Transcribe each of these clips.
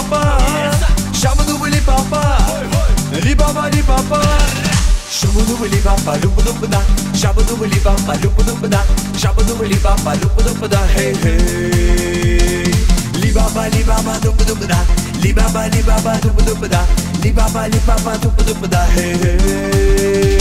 papa, shabadubuli papa, li baba li papa. Shabadubuli papa, lupa shabadubuli papa, lupa shabadubuli papa, lupa hey hey. Li baba lupa li baba lupa li baba lupa hey hey.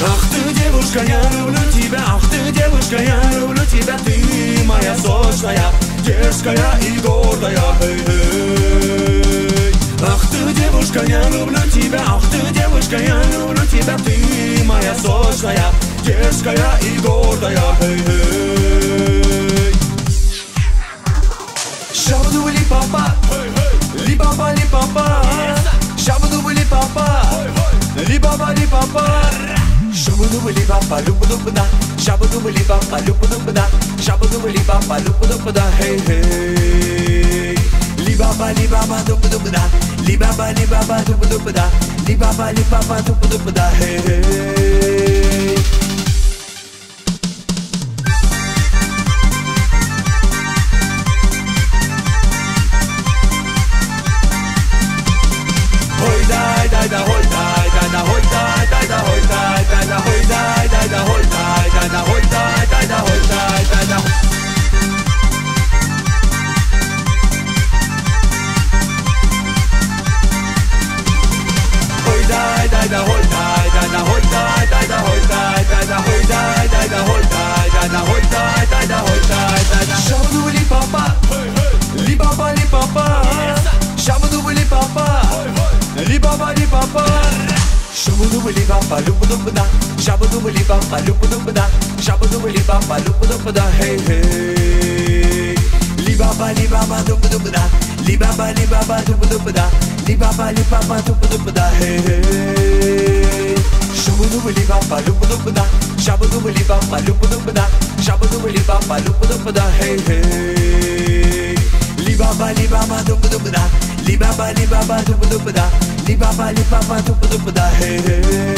Ах ты, девушка, я люблю тебя, ах ты, девушка, я люблю тебя, ты моя сочная, дерзкая и гордая, эй. Ах ты, девушка, я люблю тебя, ах ты, девушка, я люблю тебя, ты моя сочная, дерзкая и гордая, эй. Шабадубали папа, ли баба ли папа, шабадубали папа, ли баба ли папа. Shabadubali papa, lupa shabadubali papa, lupa shabadubali papa, lupa hey hey. Li baba lupa li baba lupa li baba lupa hey hey. Hoy dai dai da hoy dai dai da hoy dai dai da hoy dai dai da hoy dai dai da hoy dai dai da hoy dai dai da hoy dai dai da. Hoy dai dai da hoy dai dai da hoy dai dai da hoy dai dai da hoy dai dai da hoy dai dai da hoy dai dai da hoy dai dai da. Shabadubali papa, li baba li papa, shabadubali papa, li baba li papa. Shabadubali papa, lupa shabadubali papa, lupa shabadubali papa, lupa hey hey. Li baba lupa li baba lupa li baba lupa hey hey. Shabadubali papa, lupa shabadubali papa, lupa shabadubali papa, lupa hey hey. Li baba lupa li baba lupa hey hey.